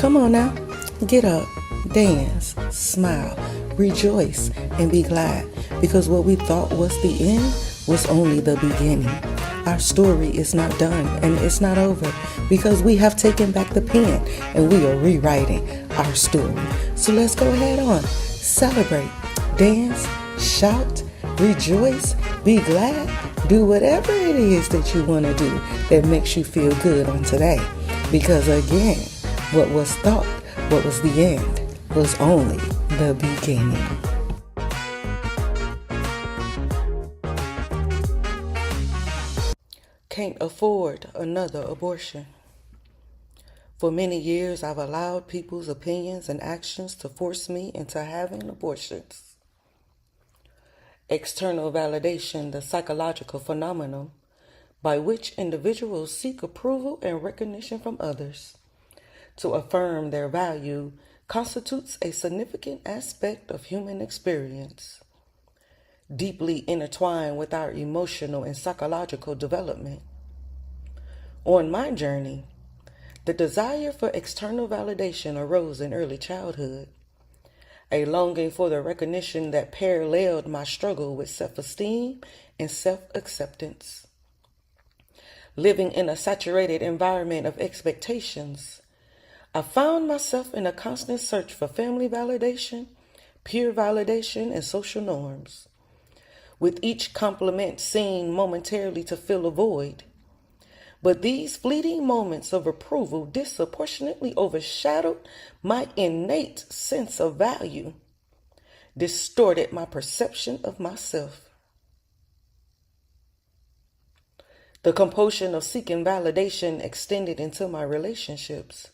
Come on now, get up, dance, smile, rejoice, and be glad, because what we thought was the end was only the beginning. Our story is not done and it's not over, because we have taken back the pen and we are rewriting our story. So let's go ahead on, celebrate, dance, shout, rejoice, be glad, do whatever it is that you want to do that makes you feel good on today. Because again, what was thought, what was the end, was only the beginning. Can't afford another abortion. For many years, I've allowed people's opinions and actions to force me into having abortions. External validation, the psychological phenomenon by which individuals seek approval and recognition from others to affirm their value, constitutes a significant aspect of human experience, deeply intertwined with our emotional and psychological development. On my journey, the desire for external validation arose in early childhood, a longing for the recognition that paralleled my struggle with self-esteem and self-acceptance. Living in a saturated environment of expectations, I found myself in a constant search for family validation, peer validation, and social norms, with each compliment seen momentarily to fill a void. But these fleeting moments of approval disproportionately overshadowed my innate sense of value, distorted my perception of myself. The compulsion of seeking validation extended into my relationships,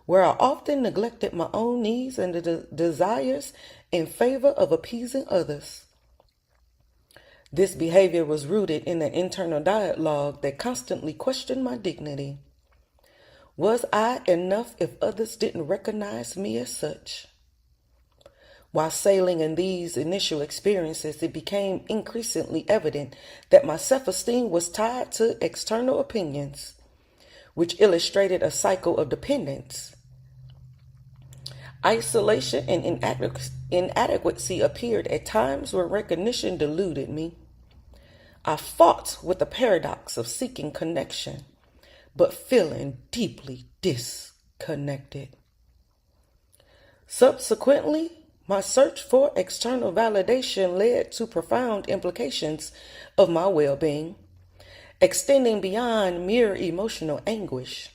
where I often neglected my own needs and the desires in favor of appeasing others. This behavior was rooted in an internal dialogue that constantly questioned my dignity. Was I enough if others didn't recognize me as such? While sailing in these initial experiences, it became increasingly evident that my self-esteem was tied to external opinions, which illustrated a cycle of dependence. Isolation and inadequacy appeared at times when recognition deluded me. I fought with the paradox of seeking connection, but feeling deeply disconnected. Subsequently, my search for external validation led to profound implications of my well-being, extending beyond mere emotional anguish.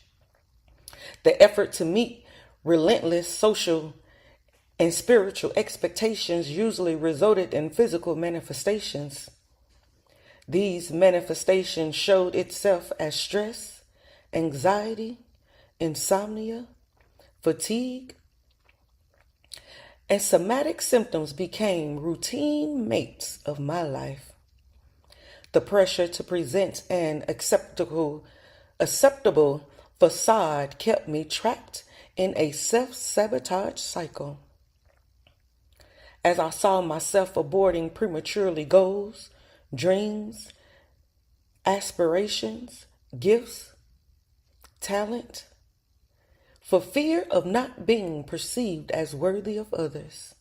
The effort to meet relentless social and spiritual expectations usually resulted in physical manifestations. These manifestations showed itself as stress, anxiety, insomnia, fatigue, and somatic symptoms became routine mates of my life. The pressure to present an acceptable facade kept me trapped in a self-sabotage cycle. As I saw myself aborting prematurely goals, dreams, aspirations, gifts, talent, for fear of not being perceived as worthy of others.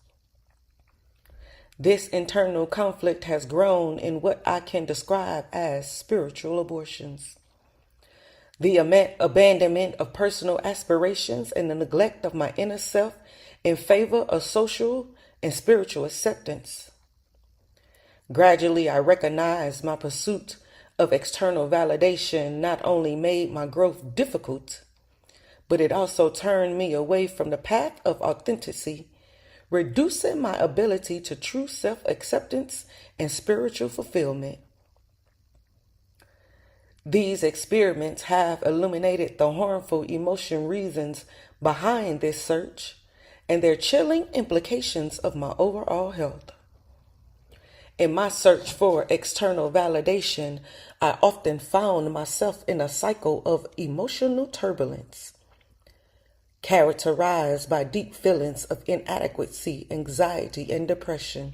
This internal conflict has grown in what I can describe as spiritual abortions. The abandonment of personal aspirations and the neglect of my inner self in favor of social and spiritual acceptance. Gradually, I recognized my pursuit of external validation not only made my growth difficult, but it also turned me away from the path of authenticity, reducing my ability to true self-acceptance and spiritual fulfillment. These experiments have illuminated the harmful emotion reasons behind this search and their chilling implications of my overall health. In my search for external validation, I often found myself in a cycle of emotional turbulence, characterized by deep feelings of inadequacy, anxiety, and depression.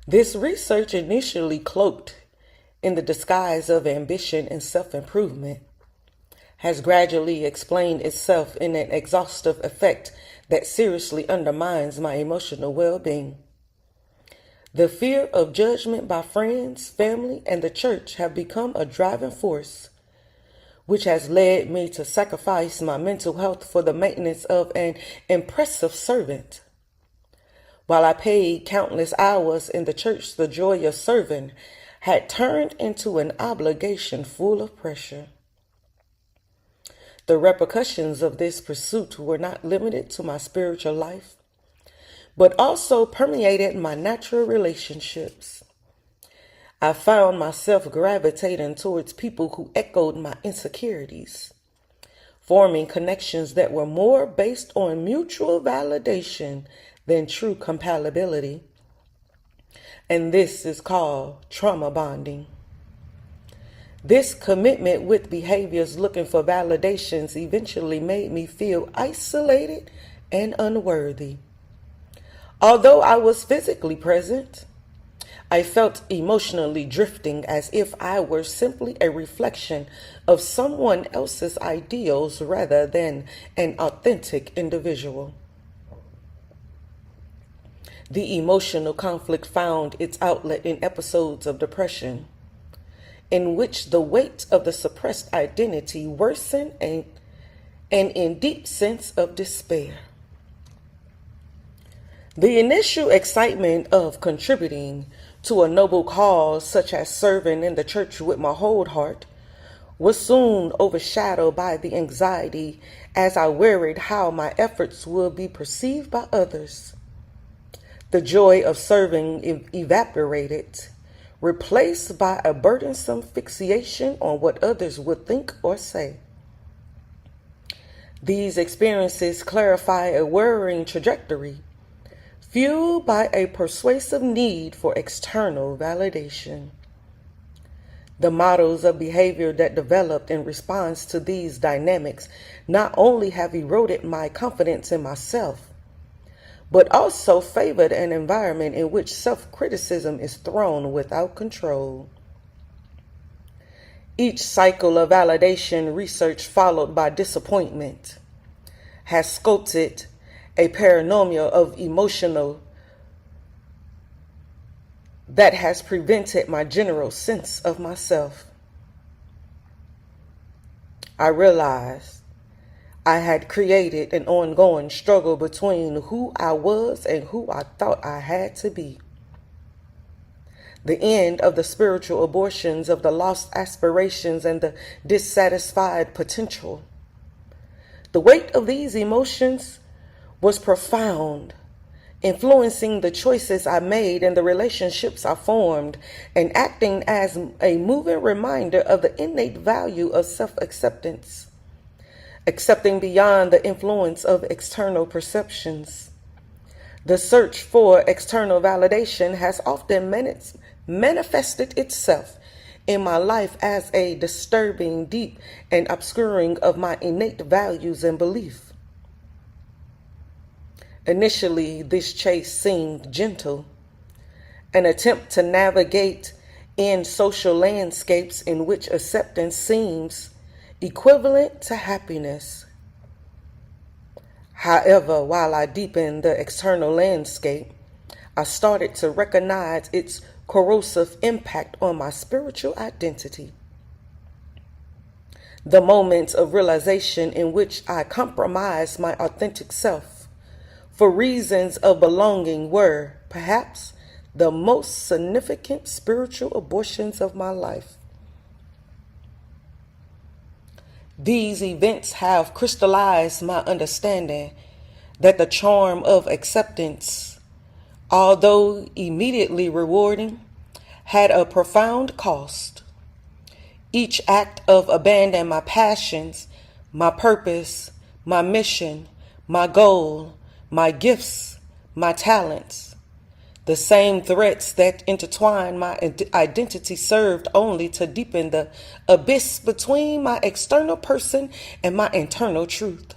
This research, initially cloaked in the disguise of ambition and self-improvement, has gradually explained itself in an exhaustive effect that seriously undermines my emotional well-being. The fear of judgment by friends, family, and the church have become a driving force, which has led me to sacrifice my mental health for the maintenance of an impressive servant. While I paid countless hours in the church, the joy of serving had turned into an obligation full of pressure. The repercussions of this pursuit were not limited to my spiritual life, but also permeated my natural relationships. I found myself gravitating towards people who echoed my insecurities, forming connections that were more based on mutual validation than true compatibility. And this is called trauma bonding. This commitment with behaviors looking for validations eventually made me feel isolated and unworthy. Although I was physically present, I felt emotionally drifting as if I were simply a reflection of someone else's ideals rather than an authentic individual. The emotional conflict found its outlet in episodes of depression, in which the weight of the suppressed identity worsened and in deep sense of despair. The initial excitement of contributing to a noble cause such as serving in the church with my whole heart was soon overshadowed by the anxiety as I worried how my efforts would be perceived by others. The joy of serving evaporated, replaced by a burdensome fixation on what others would think or say. These experiences clarify a worrying trajectory, fueled by a persuasive need for external validation. The models of behavior that developed in response to these dynamics not only have eroded my confidence in myself, but also favored an environment in which self-criticism is thrown without control. Each cycle of validation research followed by disappointment has sculpted a paranormal of emotional that has prevented my general sense of myself. I realized I had created an ongoing struggle between who I was and who I thought I had to be. The end of the spiritual abortions of the lost aspirations and the dissatisfied potential. The weight of these emotions was profound, influencing the choices I made and the relationships I formed, and acting as a moving reminder of the innate value of self-acceptance. Accepting beyond the influence of external perceptions. The search for external validation has often manifested itself in my life as a disturbing, deep, and obscuring of my innate values and belief. Initially, this chase seemed gentle, an attempt to navigate in social landscapes in which acceptance seems equivalent to happiness. However, while I deepened the external landscape, I started to recognize its corrosive impact on my spiritual identity. The moments of realization in which I compromised my authentic self for reasons of belonging were, perhaps, the most significant spiritual abortions of my life. These events have crystallized my understanding that the charm of acceptance, although immediately rewarding, had a profound cost. Each act of abandoning my passions, my purpose, my mission, my goal, my gifts, my talents, the same threats that intertwine my identity served only to deepen the abyss between my external person and my internal truth.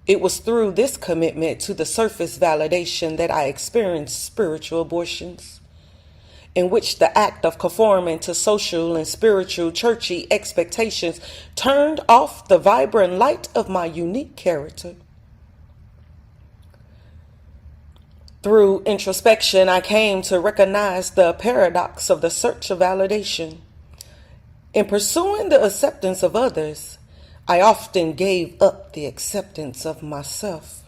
It was through this commitment to the surface validation that I experienced spiritual abortions. in which the act of conforming to social and spiritual churchy expectations turned off the vibrant light of my unique character. Through introspection, I came to recognize the paradox of the search of validation. In pursuing the acceptance of others, I often gave up the acceptance of myself.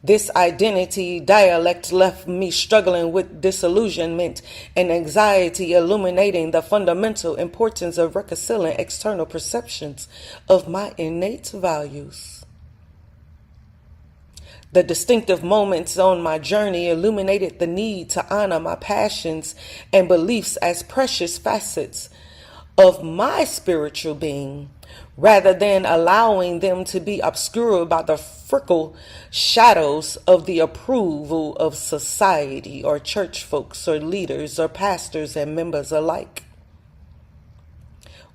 This identity dialect left me struggling with disillusionment and anxiety, illuminating the fundamental importance of reconciling external perceptions of my innate values. The distinctive moments on my journey illuminated the need to honor my passions and beliefs as precious facets of my spiritual being, rather than allowing them to be obscured by the fickle shadows of the approval of society or church folks or leaders or pastors and members alike.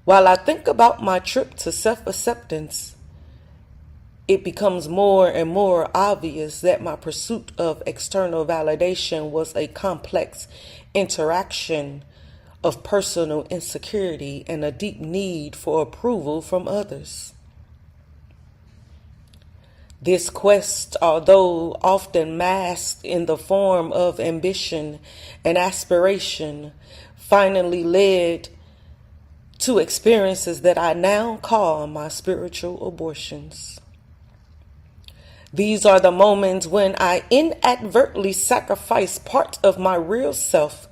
While I think about my trip to self-acceptance, it becomes more and more obvious that my pursuit of external validation was a complex interaction of personal insecurity and a deep need for approval from others. This quest, although often masked in the form of ambition and aspiration, finally led to experiences that I now call my spiritual abortions. These are the moments when I inadvertently sacrifice part of my real self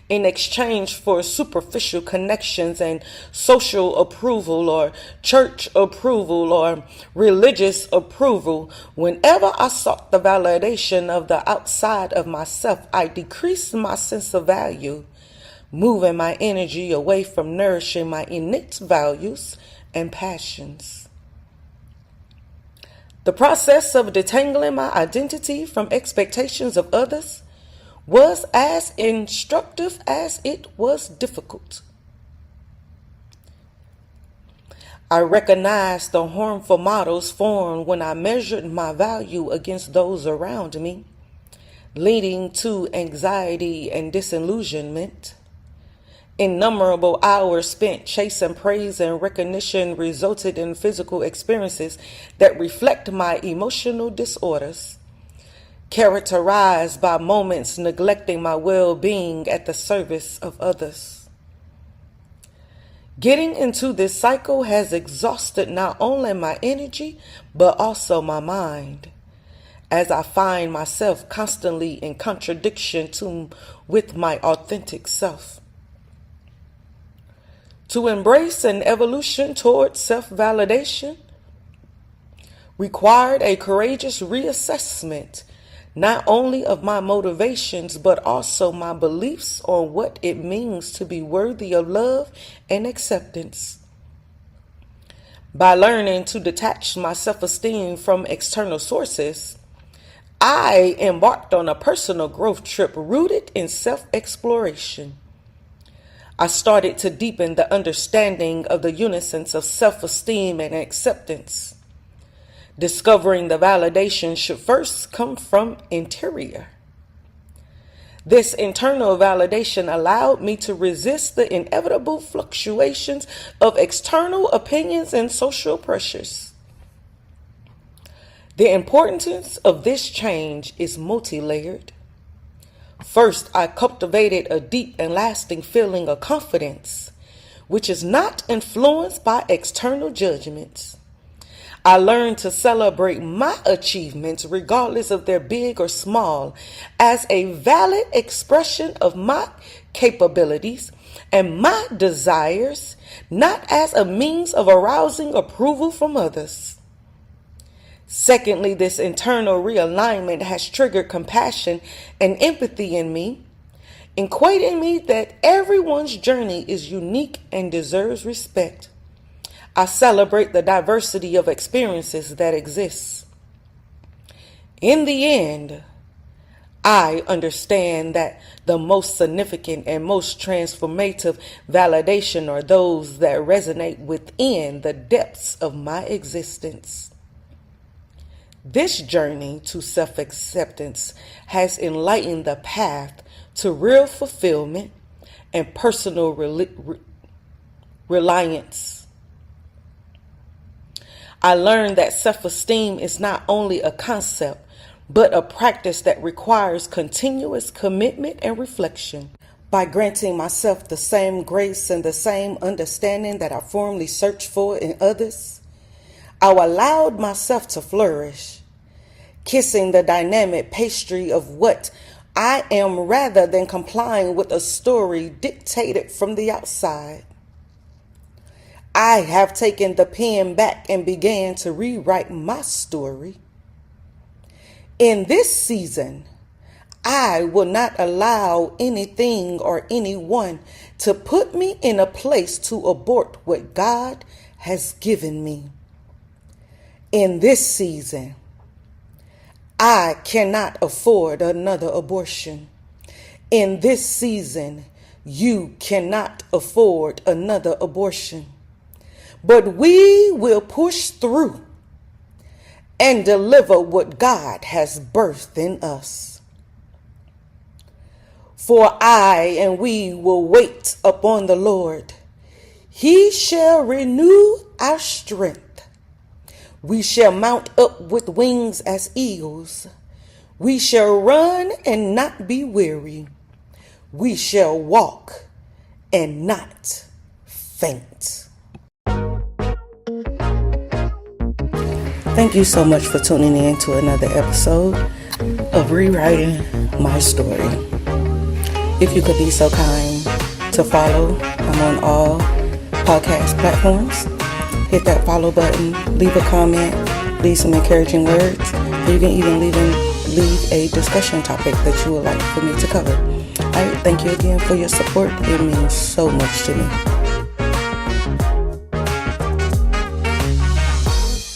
in exchange for superficial connections and social approval or church approval or religious approval. Whenever I sought the validation of the outside of myself, I decreased my sense of value, moving my energy away from nourishing my innate values and passions. The process of detangling my identity from expectations of others was as instructive as it was difficult. I recognized the harmful models formed when I measured my value against those around me, leading to anxiety and disillusionment. Innumerable hours spent chasing praise and recognition resulted in physical experiences that reflect my emotional disorders, characterized by moments neglecting my well-being at the service of others. Getting into this cycle has exhausted not only my energy, but also my mind, as I find myself constantly in contradiction with my authentic self. To embrace an evolution toward self-validation required a courageous reassessment not only of my motivations, but also my beliefs on what it means to be worthy of love and acceptance. By learning to detach my self-esteem from external sources, I embarked on a personal growth trip rooted in self-exploration. I started to deepen the understanding of the unisons of self-esteem and acceptance. Discovering the validation should first come from interior. This internal validation allowed me to resist the inevitable fluctuations of external opinions and social pressures. The importance of this change is multi-layered. First, I cultivated a deep and lasting feeling of confidence, which is not influenced by external judgments. I learned to celebrate my achievements, regardless of their big or small, as a valid expression of my capabilities and my desires, not as a means of arousing approval from others. Secondly, this internal realignment has triggered compassion and empathy in me, equating me that everyone's journey is unique and deserves respect. I celebrate the diversity of experiences that exists. In the end, I understand that the most significant and most transformative validation are those that resonate within the depths of my existence. This journey to self-acceptance has enlightened the path to real fulfillment and personal reliance. I learned that self-esteem is not only a concept, but a practice that requires continuous commitment and reflection. By granting myself the same grace and the same understanding that I formerly searched for in others, I allowed myself to flourish, kissing the dynamic pastry of what I am rather than complying with a story dictated from the outside. I have taken the pen back and began to rewrite my story. In this season, I will not allow anything or anyone to put me in a place to abort what God has given me. In this season, I cannot afford another abortion. In this season, you cannot afford another abortion. But we will push through and deliver what God has birthed in us. For I and we will wait upon the Lord. He shall renew our strength. We shall mount up with wings as eagles. We shall run and not be weary. We shall walk and not faint. Thank you so much for tuning in to another episode of Rewriting My Story. If you could be so kind to follow, I'm on all podcast platforms. Hit that follow button, leave a comment, leave some encouraging words. You can even leave a discussion topic that you would like for me to cover. All right, thank you again for your support. It means so much to me.